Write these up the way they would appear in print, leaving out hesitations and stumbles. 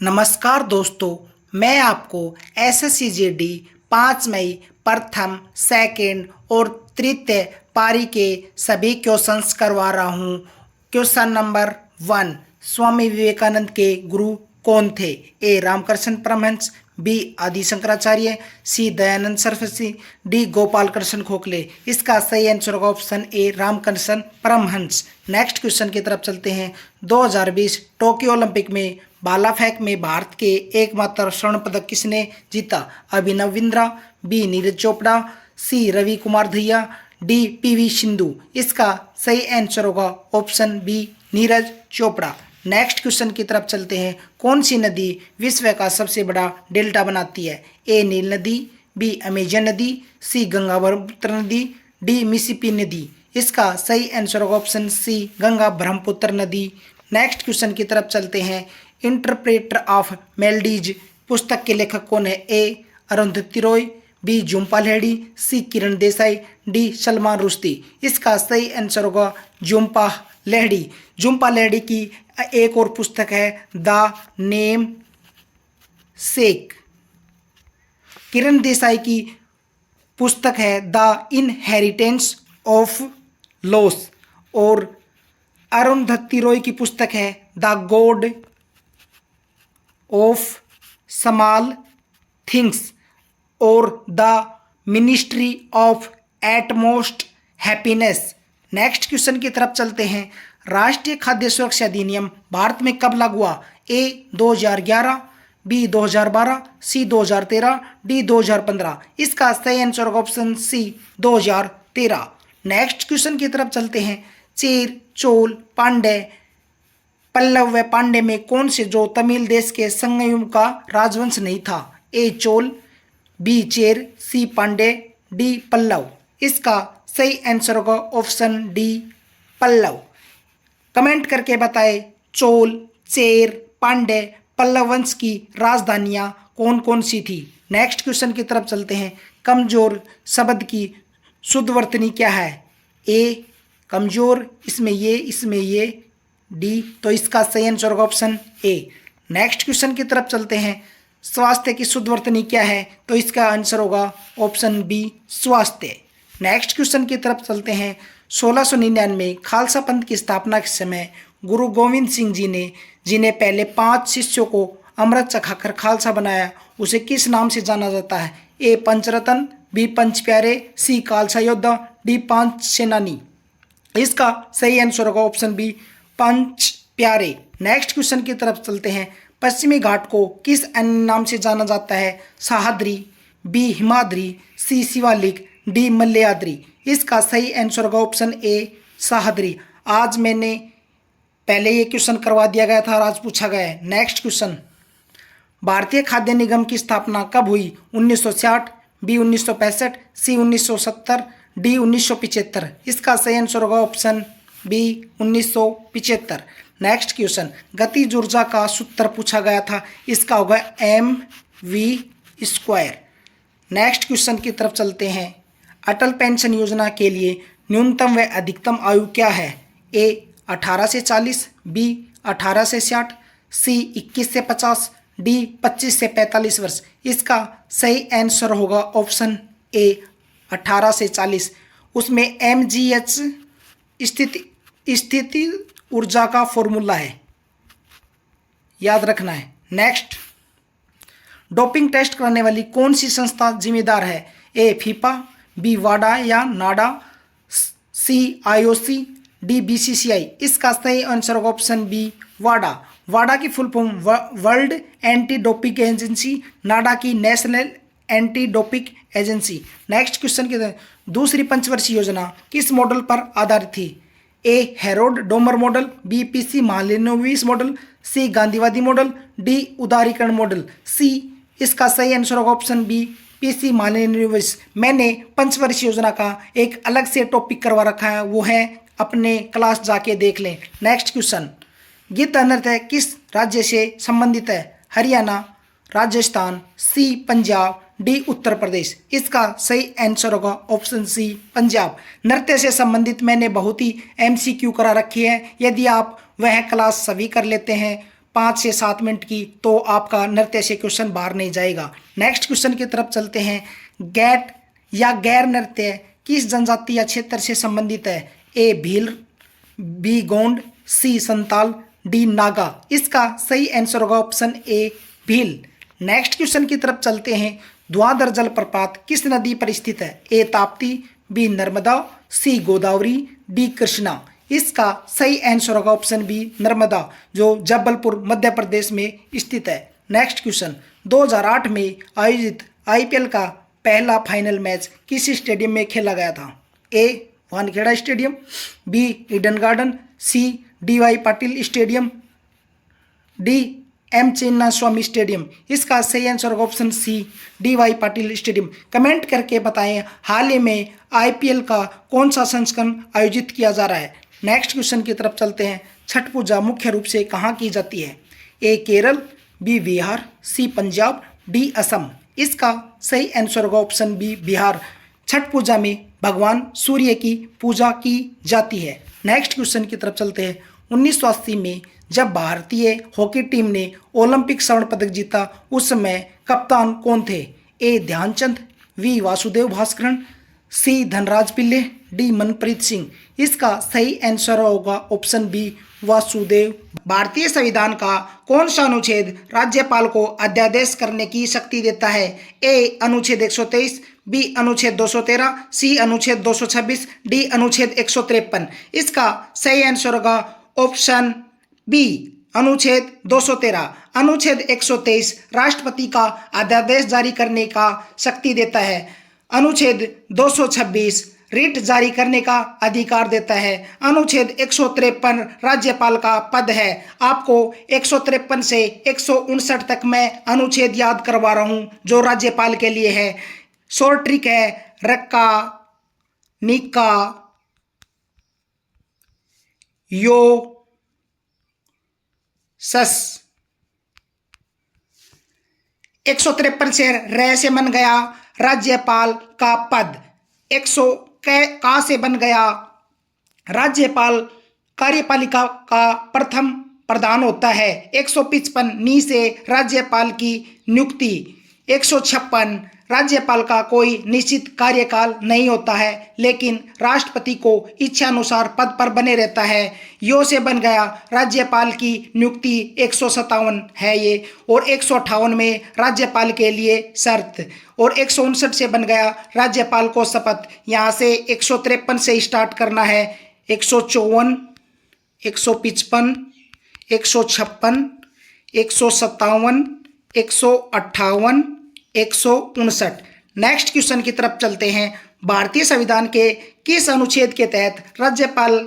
नमस्कार दोस्तों, मैं आपको SSCGD 5 मई प्रथम, सेकंड और तृतीय पारी के सभी क्वेश्चंस करवा रहा हूँ। क्वेश्चन नंबर 1, स्वामी विवेकानंद के गुरु कौन थे? A. Ramakrishna Paramhansa, B. Adi Shankaracharya, C. Dayanand Saraswati, D. Gopal Krishna Gokhale. इसका सही आंसर होगा option A, Ramakrishna Paramhansa. Next question की तरफ चलते हैं। 2020 टोक्यो ओलंपिक में भाला फेंक में भारत के एकमात्र स्वर्ण पदक किसने जीता? Abhinav Bindra, B. Neeraj Chopra, C. Ravi Kumar Dahiya, D. PV Sindhu. इसका सही आंसर होगा option B, Neeraj Chopra. Next question की तरफ चलते हैं। कौन सी नदी विश्व का सबसे बड़ा डेल्टा बनाती है? ए. नील नदी, बी. अमेजन नदी, सी. गंगा ब्रह्मपुत्र नदी, डी. मिसिसिपी नदी। इसका सही आंसर होगा ऑप्शन सी, गंगा ब्रह्मपुत्र नदी। नेक्स्ट क्वेश्चन की तरफ चलते हैं। इंटरप्रेटर ऑफ मेलडीज पुस्तक के लेखक कौन है? ए. अरुंधति रॉय, बी. झुम्पा लाहिड़ी, सी. किरण देसाई, डी. सलमान रुश्दी। इसका सही आंसर होगा झुम्पा लाहिड़ी। झुम्पा लाहिड़ी की एक और पुस्तक है द नेम सेक। किरण देसाई की पुस्तक है द इनहेरिटेंस ऑफ लॉस और अरुंधति रॉय की पुस्तक है the God of small things और the ministry of utmost happiness. Next question की तरफ चलते हैं। राष्ट्रीय खाद्य सुरक्षा अधिनियम भारत में कब लागू हुआ? ए. 2011, बी. 2012, सी. 2013, डी. 2015। इसका सही आंसर होगा ऑप्शन सी, 2013। नेक्स्ट क्वेश्चन की तरफ चलते हैं। चेर, चोल, पांड्य, पल्लव व पांड्य में कौन से जो तमिल देश के संगम का राजवंश नहीं था? ए. चोल, बी. चेर, सी. पांड्य, डी. पल्लव। इसका सही आंसर होगा ऑप्शन डी, पल्लव। कमेंट करके बताएं चोल, चेर, पांड्य, पल्लव वंश की राजधानियां कौन कौन सी थी। नेक्स्ट क्वेश्चन की तरफ चलते हैं। कमजोर शब्द की शुद्ध वर्तनी क्या है? ए. कमजोर, इसमें ये डी। तो इसका सही आंसर होगा ऑप्शन ए। नेक्स्ट क्वेश्चन की तरफ चलते हैं। स्वास्थ्य की शुद्ध वर्तनी क्या है? तो इसका आंसर होगा ऑप्शन बी, स्वास्थ्य। नेक्स्ट क्वेश्चन की तरफ चलते हैं। 1699 खालसा पंथ की स्थापना के समय गुरु गोविंद सिंह जी ने जिन्हें पहले 5 शिष्यों को अमृत चखाकर खालसा बनाया, उसे किस नाम से जाना जाता है? ए. पंचरत्न, बी. पंच प्यारे, सी. खालसा योद्धा, डी. 5 सेनानी। इसका सही आंसर होगा ऑप्शन बी, पंच प्यारे। नेक्स्ट क्वेश्चन की तरफ चलते हैं। पश्चिमी घाट को किस अन्य नाम से जाना जाता है? सह्याद्री, बी. हिमाद्री, सी. शिवालिक, डी. मलयाद्री। इसका सही आंसर होगा ऑप्शन ए, सह्याद्री। आज मैंने पहले ये क्वेश्चन करवा दिया गया था और आज पूछा गया है। Next question. भारतीय खाद्य निगम की स्थापना कब हुई? 1960, बी. 1965, सी. 1970, डी. 1975। इसका सही आंसर होगा ऑप्शन बी, 1975। Next question. गतिज ऊर्जा का सूत्र पूछा गया था, इसका होगा mv²। नेक्स्ट क्वेश्चन की तरफ चलते हैं। अटल पेंशन योजना के लिए न्यूनतम व अधिकतम आयु क्या है? ए. 18 से 40, बी. 18 से 60, सी. 21 से 50, डी. 25 से 45 वर्ष। इसका सही आंसर होगा ऑप्शन ए, 18 से 40। उसमें mgh स्थिति ऊर्जा का फॉर्मूला है, याद रखना है। नेक्स्ट। डोपिंग टेस्ट कराने वाली कौन सी संस्था जिम्मेदार है? ए. FIFA, B. वाडा या NADA, C. IOC, D. BCCI। इसका सही आंसर होगा ऑप्शन बी, वाडा। वाडा की full form world anti doping agency, नाडा की national anti doping agency. Next question की दूसरी पंचवर्षीय योजना किस मॉडल पर आधारित थी? ए. Herod Domar model, B. PC महालेनोविस model, सी. गांधीवादी मॉडल, डी. उदारीकरण मॉडल। सी। इसका सही आंसर होगा ऑप्शन बी, PC महालेनोविस। मैंने पंचवर्षीय योजना का एक अलग से टॉपिक करवा रखा है, वो है अपने क्लास जाके देख लें। Next question. गीता नृत्य किस राज्य से संबंधित है? हरियाणा, राजस्थान, सी. पंजाब, डी. उत्तर प्रदेश। इसका सही आंसर होगा ऑप्शन सी, पंजाब। नृत्य से संबंधित मैंने बहुत ही MCQ करा रखी है, यदि आप वह क्लास सभी कर लेते हैं 5 से 7 मिनट की, तो आपका नृत्य से क्वेश्चन बाहर नहीं जाएगा। नेक्स्ट क्वेश्चन की तरफ चलते हैं। गैट या गैर नृत्य किस जनजाति या क्षेत्र से संबंधित है? ए भील, बी गोंड, सी संताल, डी नागा। इसका सही आंसर होगा ऑप्शन ए भील। नेक्स्ट क्वेश्चन की तरफ चलते हैं। धुआंधर जलप्रपात किस नदी पर स्थित है? ए ताप्ती, बी नर्मदा, सी गोदावरी, डी कृष्णा। इसका सही आंसर होगा ऑप्शन बी नर्मदा, जो जबलपुर मध्य प्रदेश में स्थित है। Next question. 2008 में आयोजित आईपीएल का पहला फाइनल मैच किस स्टेडियम में खेला गया था? A Wankhede stadium, B Eden Garden, C D Y. Patil stadium, D M Chinnaswamy stadium. इसका सही आंसर होगा option C D Y. Patil stadium. Comment करके बताएं हाल ही में आईपीएल का कौन सा संस्करण आयोजित किया जा रहा है। नेक्स्ट क्वेश्चन की तरफ चलते हैं। छठ पूजा मुख्य रूप से कहाँ की जाती है? ए केरल, बी बिहार, सी पंजाब, डी असम। इसका सही आंसर होगा ऑप्शन बी बिहार। छठ पूजा में भगवान सूर्य की पूजा की जाती है। नेक्स्ट क्वेश्चन की तरफ चलते हैं। 1980 में जब भारतीय हॉकी टीम ने ओलंपिक स्वर्ण पदक जीता, उस समय कप्तान कौन थे? A Dhyanchand, V Vasudevan Bhaskaran, C Dhanraj Pillay, D Manpreet Singh. इसका सही आंसर होगा ऑप्शन बी वासुदेव। भारतीय संविधान का कौन सा अनुच्छेद राज्यपाल को अध्यादेश करने की शक्ति देता है? ए अनुच्छेद 123, बी अनुच्छेद 213, सी अनुच्छेद 226, डी अनुच्छेद 153। इसका सही आंसर होगा ऑप्शन बी अनुच्छेद 213। अनुच्छेद 123 राष्ट्रपति का अध्यादेश जारी करने का शक्ति देता है। अनुच्छेद 226 रिट जारी करने का अधिकार देता है। अनुच्छेद 153 राज्यपाल का पद है। आपको 153 से 159 तक मैं अनुच्छेद याद करवा रहा हूं जो राज्यपाल के लिए है। शॉर्ट ट्रिक है रक्का, निक्का, यो, सस। 153 से र से बन गया राज्यपाल का पद। 100 का से बन गया राज्यपाल कार्यपालिका का प्रथम प्रधान होता है। 155 नी से राज्यपाल की नियुक्ति। 156 राज्यपाल का कोई निश्चित कार्यकाल नहीं होता है, लेकिन राष्ट्रपति को इच्छानुसार पद पर बने रहता है। यो से बन गया राज्यपाल की नियुक्ति 157 है ये, और 158 में राज्यपाल के लिए शर्त, और 159 से बन गया राज्यपाल को शपथ। यहाँ से 153 से स्टार्ट करना है। 154, 155, 156, 157, 158, 159। नेक्स्ट क्वेश्चन की तरफ चलते हैं। भारतीय संविधान के किस अनुच्छेद के तहत राज्यपाल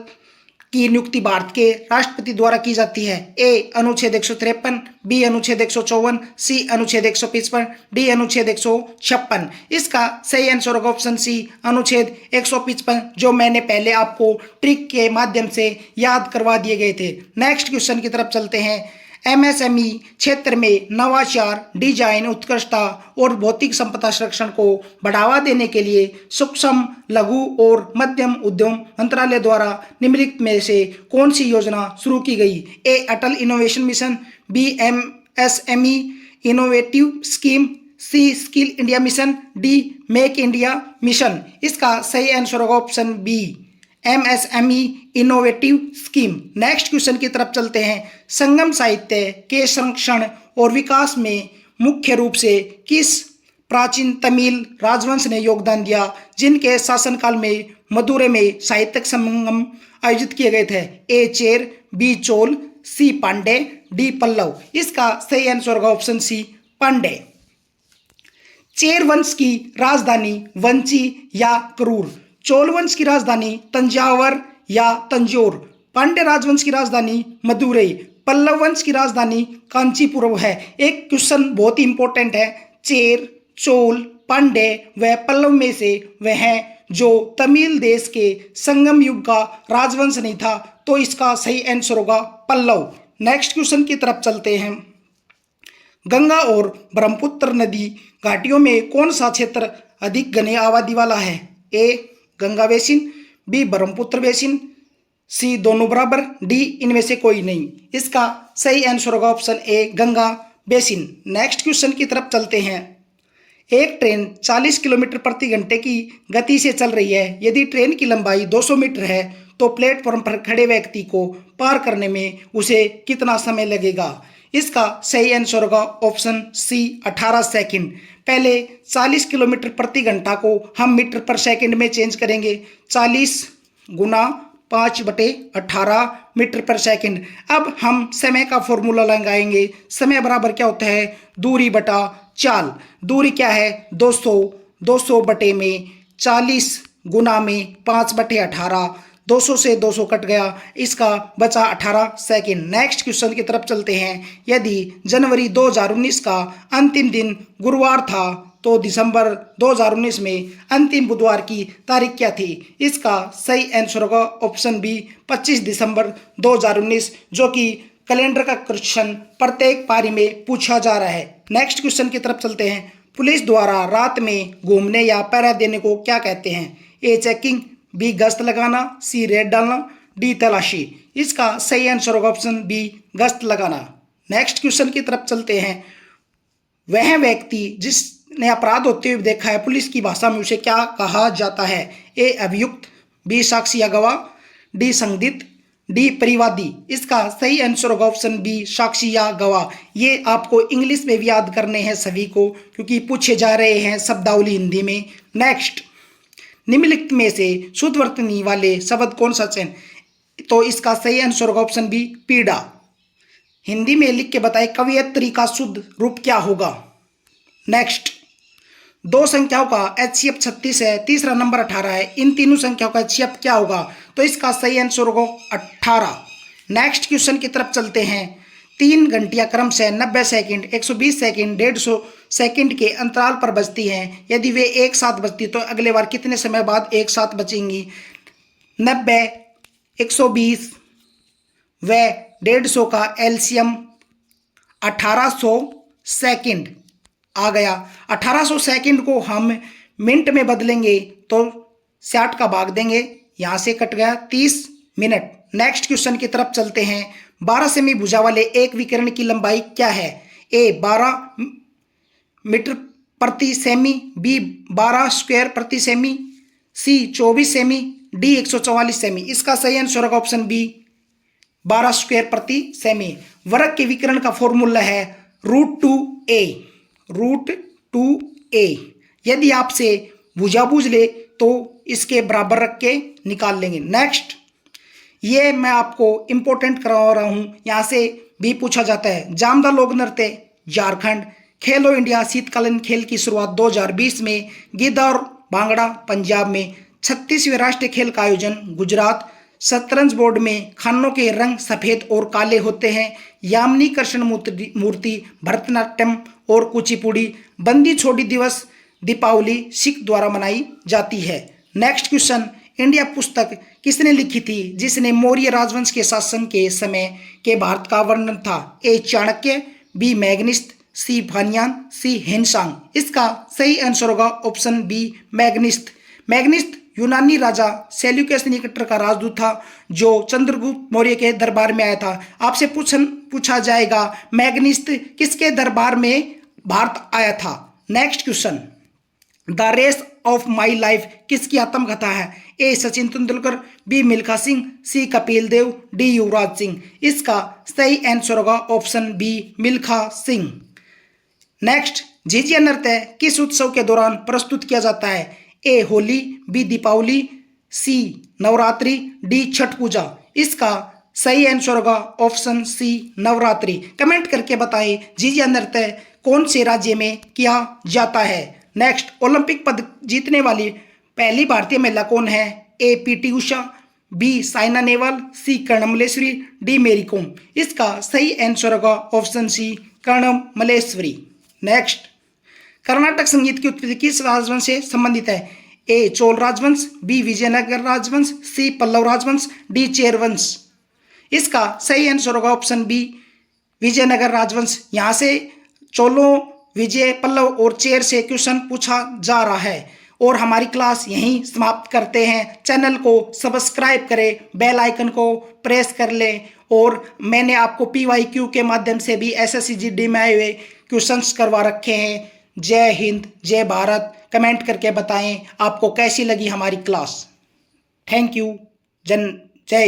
की नियुक्ति भारत के राष्ट्रपति द्वारा की जाती है? ए अनुच्छेद 153, बी अनुच्छेद 154, सी अनुच्छेद 155, डी अनुच्छेद 156। इसका सही आंसर होगा ऑप्शन सी अनुच्छेद 155, जो मैंने पहले आपको ट्रिक के माध्यम से याद करवा दिए गए थे। नेक्स्ट क्वेश्चन की तरफ चलते हैं। एमएसएमई क्षेत्र में नवाचार, डिजाइन, उत्कृष्टता और भौतिक संपदा संरक्षण को बढ़ावा देने के लिए सूक्ष्म, लघु और मध्यम उद्यम मंत्रालय द्वारा निम्नलिखित में से कौन सी योजना शुरू की गई? A Atal innovation mission, B MSME innovative scheme, C skill India mission, D make India mission. इसका सही आंसर होगा option B MSME innovative scheme. Next question की तरफ चलते हैं। संगम साहित्य के संरक्षण और विकास में मुख्य रूप से किस प्राचीन तमिल राजवंश ने योगदान दिया, जिनके शासनकाल में मदुरै में साहित्यिक संगम आयोजित किए गए थे? ए चेर, बी चोल, सी पांडे, डी पल्लव। इसका सही आंसर होगा ऑप्शन सी पांडे। चेर वंश की राजधानी वंची या करूर, चोल वंश की राजधानी तंजावर या तंजौर, पांड्य राजवंश की राजधानी मदुरै, पल्लव वंश की राजधानी कांचीपुरम है। एक क्वेश्चन बहुत ही इंपॉर्टेंट है। चेर, चोल, पांड्य व पल्लव में से वह है जो तमिल देश के संगम युग का राजवंश नहीं था, तो इसका सही आंसर होगा पल्लव। नेक्स्ट क्वेश्चन की तरफ चलते हैं। गंगा और ब्रह्मपुत्र नदी घाटियों में कौन सा क्षेत्र अधिक घनी आबादी वाला है? A Ganga basin, B Brahmaputra basin, C दोनों बराबर, डी इनमें से कोई नहीं। इसका सही आंसर होगा ऑप्शन ए गंगा बेसिन। नेक्स्ट क्वेश्चन की तरफ चलते हैं। एक ट्रेन 40 किलोमीटर प्रति घंटे की गति से चल रही है। यदि ट्रेन की लंबाई 200 मीटर है तो प्लेटफॉर्म पर खड़े व्यक्ति को पार करने में उसे कितना समय लगेगा? इसका सही आंसर होगा ऑप्शन सी 18 सेकंड। पहले 40 किलोमीटर प्रति घंटा को हम मीटर पर सेकंड में चेंज करेंगे। 40 गुना 5/18 मीटर पर सेकंड। अब हम समय का फॉर्मूला लगाएंगे। समय बराबर क्या होता है? दूरी बटा चाल। दूरी क्या है? 200। 200 बटे में 40 गुना में 5/18। 200 से 200 कट गया, इसका बचा 18 सेकंड। नेक्स्ट क्वेश्चन की तरफ चलते हैं। यदि जनवरी 2019 का अंतिम दिन गुरुवार था तो दिसंबर 2019 में अंतिम बुधवार की तारीख क्या थी? इसका सही आंसर होगा ऑप्शन बी 25 दिसंबर 2019, जो कि कैलेंडर का क्वेश्चन प्रत्येक पारी में पूछा जा रहा है। नेक्स्ट क्वेश्चन की तरफ चलते हैं। पुलिस द्वारा रात में घूमने या पहरा देने को क्या कहते हैं? ए चेकिंग, बी गश्त लगाना, सी रेड डालना, डी तलाशी। इसका सही आंसर होगा ऑप्शन बी गश्त लगाना। नेक्स्ट क्वेश्चन की तरफ चलते हैं। वह व्यक्ति जिसने अपराध होते हुए देखा है, पुलिस की भाषा में उसे क्या कहा जाता है? ए अभियुक्त, बी साक्षी या गवाह, डी संदिग्ध, डी परिवादी। इसका सही आंसर होगा ऑप्शन बी साक्षी या गवाह। ये आपको इंग्लिश में भी याद करने हैं सभी को, क्योंकि पूछे जा रहे हैं शब्दावली हिंदी में। नेक्स्ट, निम्नलिखित में से शुद्ध वर्तनी वाले शब्द कौन सा चयन? तो इसका सही आंसर होगा ऑप्शन बी पीड़ा। हिंदी में लिख के बताए कवयित्री का शुद्ध रूप क्या होगा? नेक्स्ट, दो संख्याओं का HCF 36 है, तीसरा नंबर 18 है। इन तीनों संख्याओं का HCF क्या होगा? तो इसका सही आंसर होगा 18। नेक्स्ट क्वेश्चन की तरफ चलते हैं। 3 घंटियां क्रमशः 90 सेकंड, 120 सेकंड, 150 सेकंड के अंतराल पर बजती हैं। यदि वे एक साथ बजती तो अगले बार कितने समय बाद एक साथ बजेंगी? 90, 120 व 150 का एलसीएम 1800 सेकंड आ गया। 1800 सेकंड को हम मिनट में बदलेंगे तो 60 का भाग देंगे, यहाँ से कट गया 30 मिनट। नेक्स्ट क्वेश्चन की तरफ चलते हैं। 12 सेमी भुजा वाले एक विकिरण की लंबाई क्या है? ए 12 मीटर प्रति सेमी, बी 12 स्क्वायर प्रति सेमी, सी 24 सेमी, डी 144 सेमी। इसका सही आंसर होगा ऑप्शन बी 12 स्क्वायर प्रति सेमी। वर्ग के विकिरण का फॉर्मूला है √2a। √2a। यदि आपसे भुजा बूझ ले तो इसके बराबर रख के निकाल लेंगे। नेक्स्ट, ये मैं आपको इंपॉर्टेंट करवा रहा हूँ, यहाँ से भी पूछा जाता है। जामदा लोक नृत्य झारखंड, खेलो इंडिया शीतकालीन खेल की शुरुआत 2020 में, गिद्धा और भांगड़ा पंजाब में, 36वें राष्ट्रीय खेल का आयोजन गुजरात, शतरंज बोर्ड में खानों के रंग सफ़ेद और काले होते हैं, यामिनी कृष्ण मूर्ति भरतनाट्यम और कुचिपुड़ी, बंदी छोड़ी दिवस दीपावली सिख द्वारा मनाई जाती है। नेक्स्ट क्वेश्चन, इंडिया पुस्तक किसने लिखी थी जिसने मौर्य राजवंश के शासन के समय के भारत का वर्णन था? ए चाणक्य, बी मैग्निस्त, सी फानियान, सी हिनसांग। इसका सही आंसर होगा ऑप्शन बी मैग्निस्त। मैग्निस्त यूनानी राजा सेल्यूकस निकेटर का राजदूत था जो चंद्रगुप्त मौर्य के दरबार में आया था। आपसे पूछा जाएगा मैग्निस्त किसके दरबार में भारत आया था? Next question, the race of my life किसकी आत्मकथा है? A Sachin Tendulkar, B Milkha Singh, C Kapil Dev, D Yuvraj Singh. इसका सही आंसर होगा option B Milkha Singh. Next, Jhijhiya नृत्य किस उत्सव के दौरान प्रस्तुत किया जाता है? A Holi, B Deepawali, C Navratri, D Chhath Puja. इसका सही आंसर होगा ऑप्शन सी नवरात्रि। कमेंट करके बताएं झिझिया नृत्य कौन से राज्य में किया जाता है। नेक्स्ट, ओलंपिक पदक जीतने वाली पहली भारतीय महिला कौन है? A PT Usha, B Saina Nehwal, C Karnam Malleswari, D Mary Kom. इसका सही आंसर होगा option C Karnam Malleswari. Next, Karnataka संगीत की उत्पत्ति किस राजवंश से संबंधित है? ए चोल राजवंश, बी विजयनगर राजवंश, सी पल्लव राजवंश, डी चेर वंश। इसका सही आंसर होगा ऑप्शन बी विजयनगर राजवंश। यहाँ से चोलों, विजय, पल्लव और चेर से क्वेश्चन पूछा जा रहा है। और हमारी क्लास यहीं समाप्त करते हैं। चैनल को सब्सक्राइब करें, बेल आइकन को प्रेस कर लें और मैंने आपको PYQ के माध्यम से भी SSC GD में आए हुए क्वेश्चंस करवा रखे हैं। जय हिंद, जय भारत। कमेंट करके बताएं आपको कैसी लगी हमारी क्लास। Thank you.